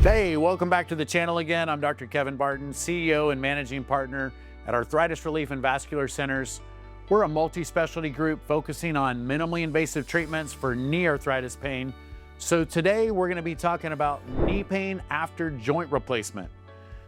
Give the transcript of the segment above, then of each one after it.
Hey, welcome back to the channel again. I'm Dr. Kevin Barton, CEO and managing partner at Arthritis Relief and Vascular Centers. We're a multi-specialty group focusing on minimally invasive treatments for knee arthritis pain. So today we're going to be talking about knee pain after joint replacement.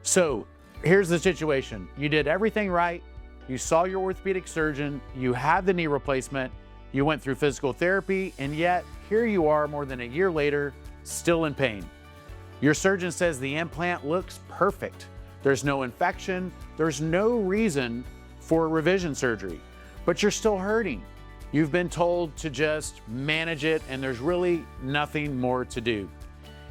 So here's the situation. You did everything right. You saw your orthopedic surgeon, you had the knee replacement, you went through physical therapy, and yet here you are more than a year later, still in pain. Your surgeon says the implant looks perfect. There's no infection, there's no reason for revision surgery, but you're still hurting. You've been told to just manage it and there's really nothing more to do.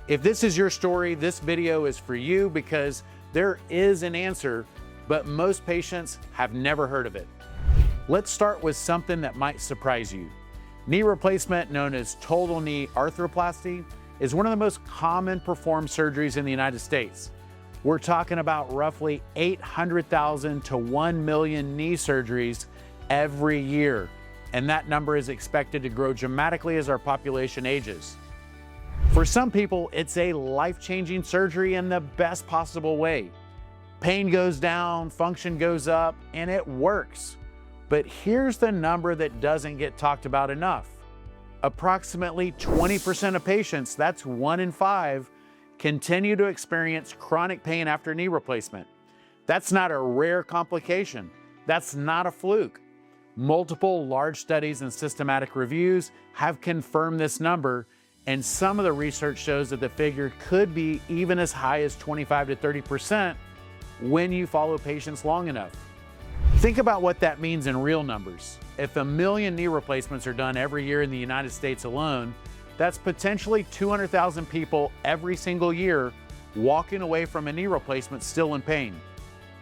If this is your story, this video is for you because there is an answer, but most patients have never heard of it. Let's start with something that might surprise you. Knee replacement, known as total knee arthroplasty, is one of the most common performed surgeries in the United States. We're talking about roughly 800,000 to 1 million knee surgeries every year, and that number is expected to grow dramatically as our population ages. For some people, it's a life-changing surgery in the best possible way. Pain goes down, function goes up, and it works. But here's the number that doesn't get talked about enough. Approximately 20% of patients, that's 1 in 5, continue to experience chronic pain after knee replacement. That's not a rare complication. That's not a fluke. Multiple large studies and systematic reviews have confirmed this number, and some of the research shows that the figure could be even as high as 25 to 30% when you follow patients long enough. Think about what that means in real numbers. If 1 million knee replacements are done every year in the United States alone, that's potentially 200,000 people every single year walking away from a knee replacement still in pain.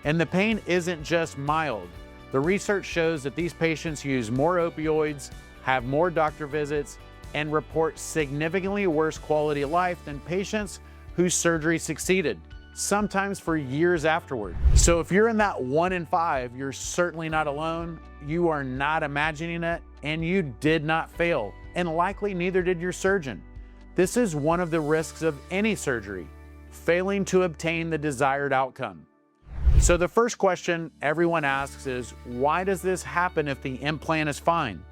And the pain isn't just mild. The research shows that these patients use more opioids, have more doctor visits, and report significantly worse quality of life than patients whose surgery succeeded, sometimes for years afterward. So if you're in that 1 in 5, you're certainly not alone. You are not imagining it, and you did not fail, and likely neither did your surgeon. This is one of the risks of any surgery, failing to obtain the desired outcome. So the first question everyone asks is, why does this happen if the implant is fine?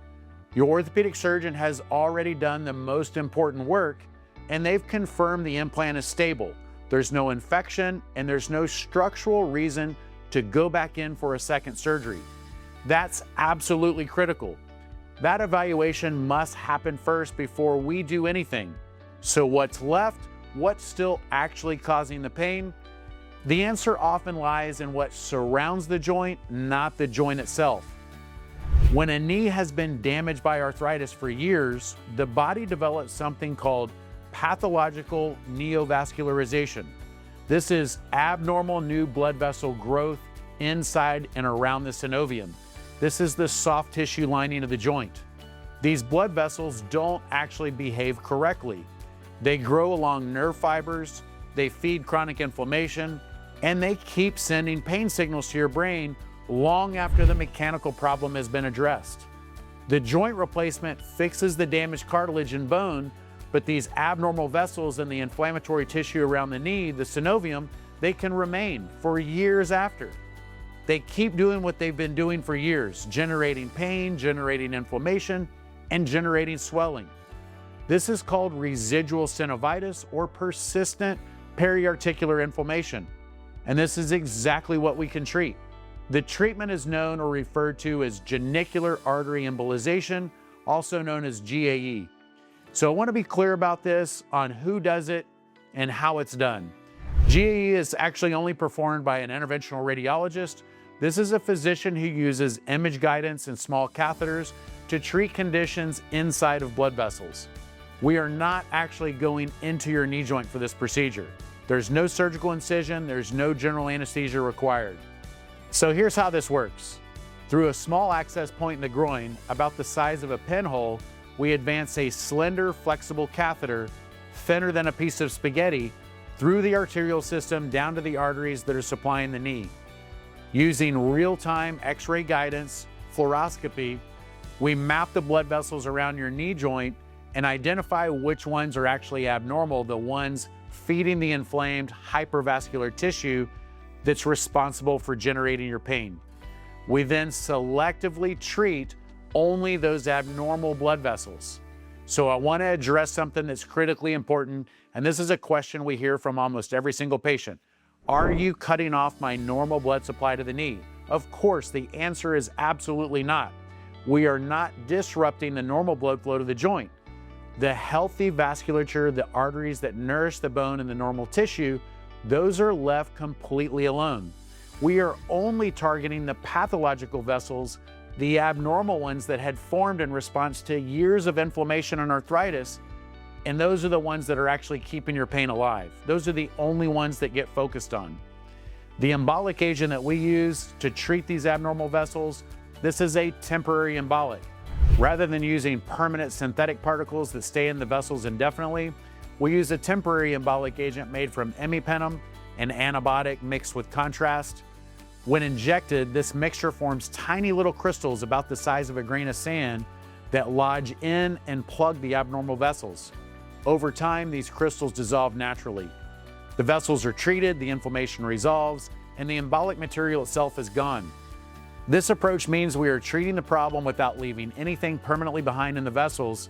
Your orthopedic surgeon has already done the most important work, and they've confirmed the implant is stable. There's no infection, and there's no structural reason to go back in for a second surgery. That's absolutely critical. That evaluation must happen first before we do anything. So what's left? What's still actually causing the pain? The answer often lies in what surrounds the joint, not the joint itself. When a knee has been damaged by arthritis for years, the body develops something called pathological neovascularization. This is abnormal new blood vessel growth inside and around the synovium. This is the soft tissue lining of the joint. These blood vessels don't actually behave correctly. They grow along nerve fibers, they feed chronic inflammation, and they keep sending pain signals to your brain long after the mechanical problem has been addressed. The joint replacement fixes the damaged cartilage and bone, but these abnormal vessels in the inflammatory tissue around the knee, the synovium, they can remain for years after. They keep doing what they've been doing for years, generating pain, generating inflammation, and generating swelling. This is called residual synovitis or persistent periarticular inflammation. And this is exactly what we can treat. The treatment is known or referred to as genicular artery embolization, also known as GAE. So I want to be clear about this on who does it and how it's done. GAE is actually only performed by an interventional radiologist. This is a physician who uses image guidance and small catheters to treat conditions inside of blood vessels. We are not actually going into your knee joint for this procedure. There's no surgical incision, there's no general anesthesia required. So here's how this works. Through a small access point in the groin, about the size of a pinhole, we advance a slender, flexible catheter, thinner than a piece of spaghetti, through the arterial system down to the arteries that are supplying the knee. Using real-time X-ray guidance, fluoroscopy, we map the blood vessels around your knee joint and identify which ones are actually abnormal, the ones feeding the inflamed hypervascular tissue that's responsible for generating your pain. We then selectively treat only those abnormal blood vessels. So I want to address something that's critically important, and this is a question we hear from almost every single patient. Are you cutting off my normal blood supply to the knee? Of course, the answer is absolutely not. We are not disrupting the normal blood flow to the joint. The healthy vasculature, the arteries that nourish the bone and the normal tissue, those are left completely alone. We are only targeting the pathological vessels, the abnormal ones that had formed in response to years of inflammation and arthritis, and those are the ones that are actually keeping your pain alive. Those are the only ones that get focused on. The embolic agent that we use to treat these abnormal vessels, this is a temporary embolic. Rather than using permanent synthetic particles that stay in the vessels indefinitely, we use a temporary embolic agent made from imipenem, an antibiotic mixed with contrast. When injected, this mixture forms tiny little crystals about the size of a grain of sand that lodge in and plug the abnormal vessels. Over time, these crystals dissolve naturally. The vessels are treated, the inflammation resolves, and the embolic material itself is gone. This approach means we are treating the problem without leaving anything permanently behind in the vessels,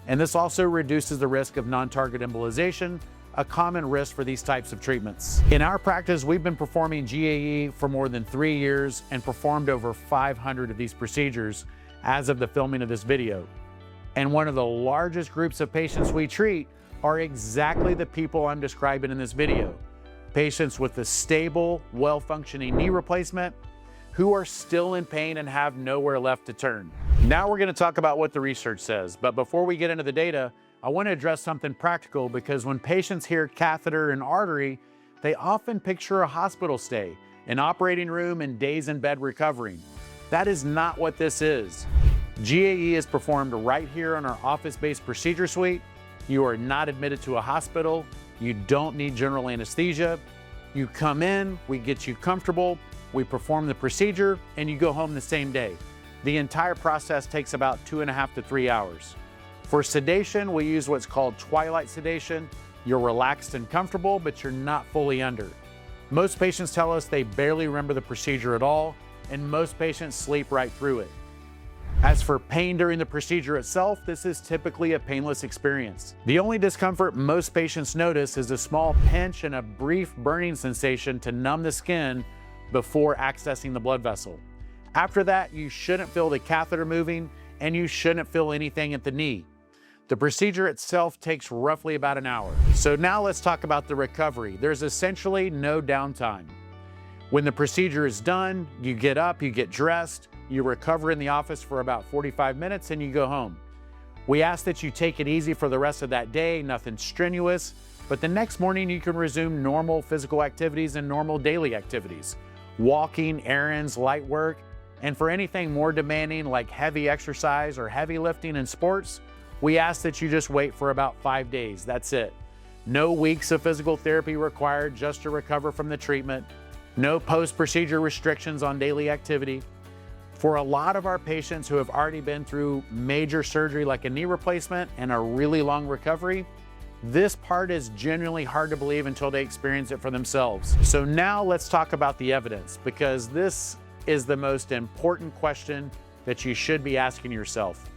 and this also reduces the risk of non-target embolization, a common risk for these types of treatments. In our practice, we've been performing GAE for more than 3 years and performed over 500 of these procedures as of the filming of this video. And one of the largest groups of patients we treat are exactly the people I'm describing in this video. Patients with a stable, well-functioning knee replacement who are still in pain and have nowhere left to turn. Now we're going to talk about what the research says, but before we get into the data, I want to address something practical because when patients hear catheter and artery, they often picture a hospital stay, an operating room, and days in bed recovering. That is not what this is. GAE is performed right here in our office-based procedure suite. You are not admitted to a hospital. You don't need general anesthesia. You come in, we get you comfortable, we perform the procedure, and you go home the same day. The entire process takes about 2.5 to 3 hours. For sedation, we use what's called twilight sedation. You're relaxed and comfortable, but you're not fully under. Most patients tell us they barely remember the procedure at all, and most patients sleep right through it. As for pain during the procedure itself, this is typically a painless experience. The only discomfort most patients notice is a small pinch and a brief burning sensation to numb the skin before accessing the blood vessel. After that, you shouldn't feel the catheter moving and you shouldn't feel anything at the knee. The procedure itself takes roughly about an hour. So now let's talk about the recovery. There's essentially no downtime. When the procedure is done, you get up, you get dressed, you recover in the office for about 45 minutes and you go home. We ask that you take it easy for the rest of that day, nothing strenuous, but the next morning you can resume normal physical activities and normal daily activities. Walking, errands, light work, and for anything more demanding like heavy exercise or heavy lifting in sports, we ask that you just wait for about 5 days. That's it. No weeks of physical therapy required just to recover from the treatment. No post-procedure restrictions on daily activity. For a lot of our patients who have already been through major surgery like a knee replacement and a really long recovery, this part is genuinely hard to believe until they experience it for themselves. So now let's talk about the evidence, because this is the most important question that you should be asking yourself.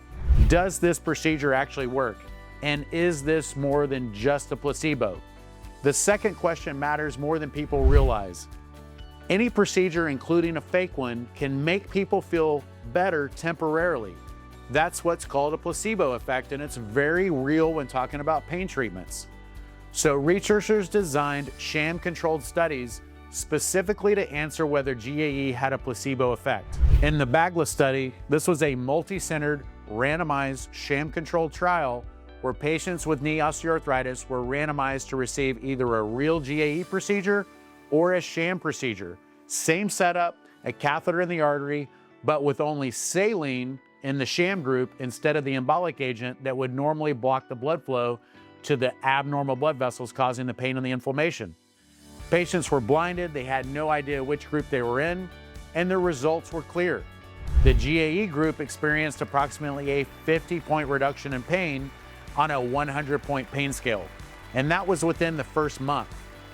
Does this procedure actually work? And is this more than just a placebo? The second question matters more than people realize. Any procedure, including a fake one, can make people feel better temporarily. That's what's called a placebo effect, and it's very real when talking about pain treatments. So researchers designed sham-controlled studies specifically to answer whether GAE had a placebo effect. In the BAGLA study, this was a multi-centered, randomized, sham-controlled trial where patients with knee osteoarthritis were randomized to receive either a real GAE procedure or a sham procedure. Same setup, a catheter in the artery, but with only saline in the sham group instead of the embolic agent that would normally block the blood flow to the abnormal blood vessels causing the pain and the inflammation. Patients were blinded, they had no idea which group they were in, and the results were clear. The GAE group experienced approximately a 50-point reduction in pain on a 100-point pain scale. and that was within the first month.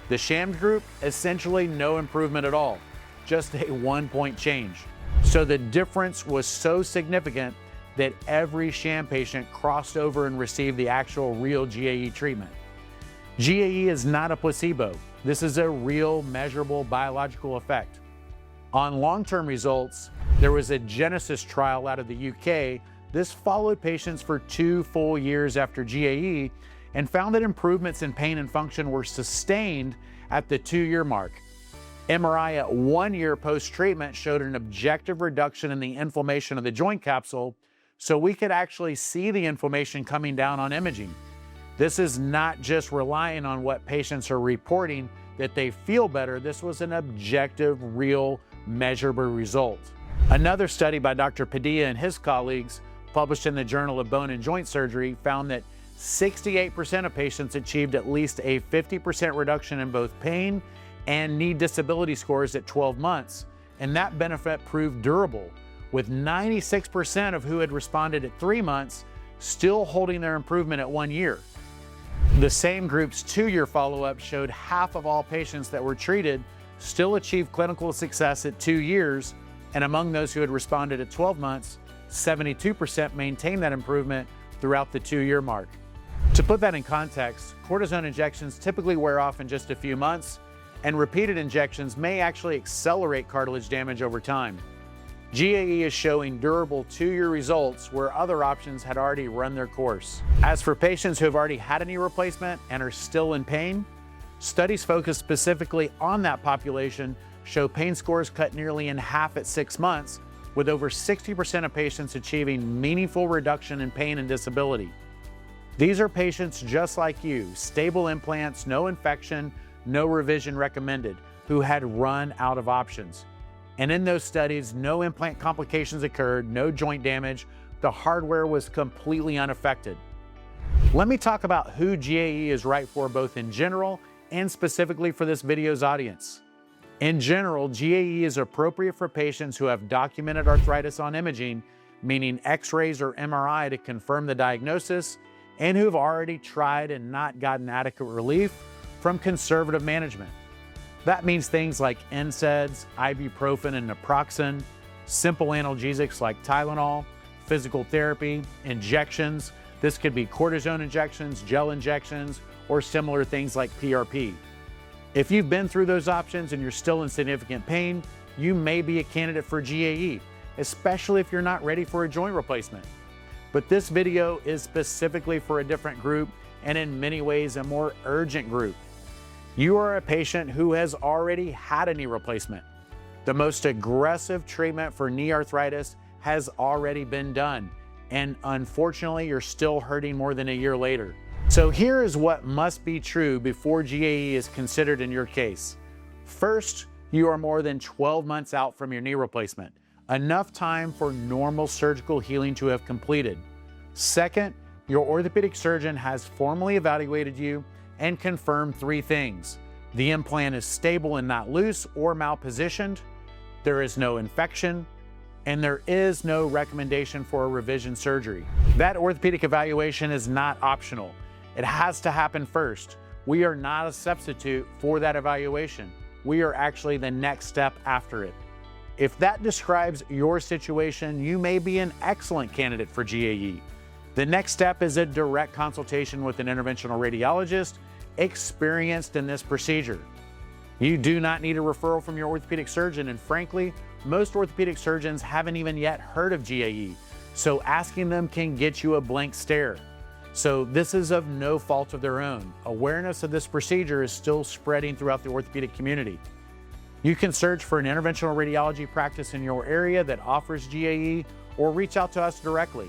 The sham group, essentially no improvement at all, just a 1-point change. So the difference was so significant that every sham patient crossed over and received the actual real GAE treatment. GAE is not a placebo. This is a real, measurable biological effect. On long-term results, there was a Genesis trial out of the UK. This followed patients for 2 full years after GAE and found that improvements in pain and function were sustained at the 2-year mark. MRI at 1 year post-treatment showed an objective reduction in the inflammation of the joint capsule, so we could actually see the inflammation coming down on imaging. This is not just relying on what patients are reporting that they feel better. This was an objective, real, measurable result. Another study by Dr. Padilla and his colleagues, published in the Journal of Bone and Joint Surgery, found that 68% of patients achieved at least a 50% reduction in both pain and knee disability scores at 12 months, and that benefit proved durable, with 96% of who had responded at 3 months still holding their improvement at 1 year. The same group's 2-year follow-up showed half of all patients that were treated still achieved clinical success at 2 years, and among those who had responded at 12 months, 72% maintained that improvement throughout the 2-year mark. To put that in context, cortisone injections typically wear off in just a few months, and repeated injections may actually accelerate cartilage damage over time. GAE is showing durable 2-year results where other options had already run their course. As for patients who have already had a knee replacement and are still in pain, studies focused specifically on that population show pain scores cut nearly in half at 6 months, with over 60% of patients achieving meaningful reduction in pain and disability. These are patients just like you, stable implants, no infection, no revision recommended, who had run out of options. And in those studies, no implant complications occurred, no joint damage, the hardware was completely unaffected. Let me talk about who GAE is right for, both in general and specifically for this video's audience. In general, GAE is appropriate for patients who have documented arthritis on imaging, meaning X-rays or MRI to confirm the diagnosis, and who have already tried and not gotten adequate relief from conservative management. That means things like NSAIDs, ibuprofen and naproxen, simple analgesics like Tylenol, physical therapy, injections. This could be cortisone injections, gel injections, or similar things like PRP. If you've been through those options and you're still in significant pain, you may be a candidate for GAE, especially if you're not ready for a joint replacement. But this video is specifically for a different group, and in many ways a more urgent group. You are a patient who has already had a knee replacement. The most aggressive treatment for knee arthritis has already been done, and unfortunately you're still hurting more than a year later. So here is what must be true before GAE is considered in your case. First, you are more than 12 months out from your knee replacement, enough time for normal surgical healing to have completed. Second, your orthopedic surgeon has formally evaluated you and confirmed 3 things. The implant is stable and not loose or malpositioned, there is no infection, and there is no recommendation for a revision surgery. That orthopedic evaluation is not optional. It has to happen first. We are not a substitute for that evaluation. We are actually the next step after it. If that describes your situation, you may be an excellent candidate for GAE. The next step is a direct consultation with an interventional radiologist experienced in this procedure. You do not need a referral from your orthopedic surgeon, and frankly, most orthopedic surgeons haven't even yet heard of GAE, so asking them can get you a blank stare. So this is of no fault of their own. Awareness of this procedure is still spreading throughout the orthopedic community. You can search for an interventional radiology practice in your area that offers GAE, or reach out to us directly.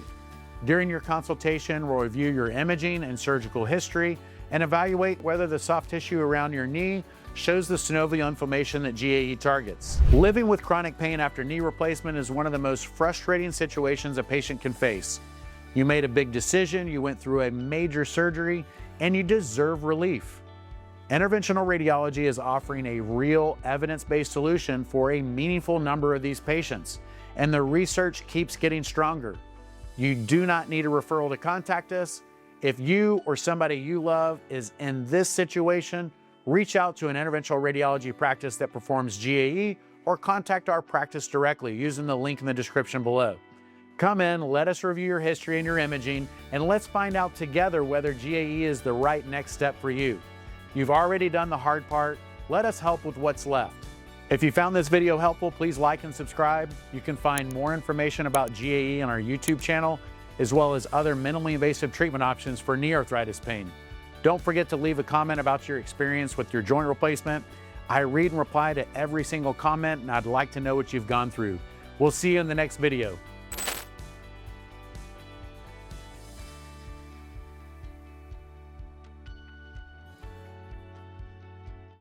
During your consultation, we'll review your imaging and surgical history and evaluate whether the soft tissue around your knee shows the synovial inflammation that GAE targets. Living with chronic pain after knee replacement is one of the most frustrating situations a patient can face. You made a big decision, you went through a major surgery, and you deserve relief. Interventional radiology is offering a real evidence-based solution for a meaningful number of these patients, and the research keeps getting stronger. You do not need a referral to contact us, If you or somebody you love is in this situation, reach out to an interventional radiology practice that performs GAE or contact our practice directly using the link in the description below. Come in, let us review your history and your imaging, and let's find out together whether GAE is the right next step for you. You've already done the hard part. Let us help with what's left. If you found this video helpful, please like and subscribe. You can find more information about GAE on our YouTube channel, as well as other minimally invasive treatment options for knee arthritis pain. Don't forget to leave a comment about your experience with your joint replacement. I read and reply to every single comment, and I'd like to know what you've gone through. We'll see you in the next video.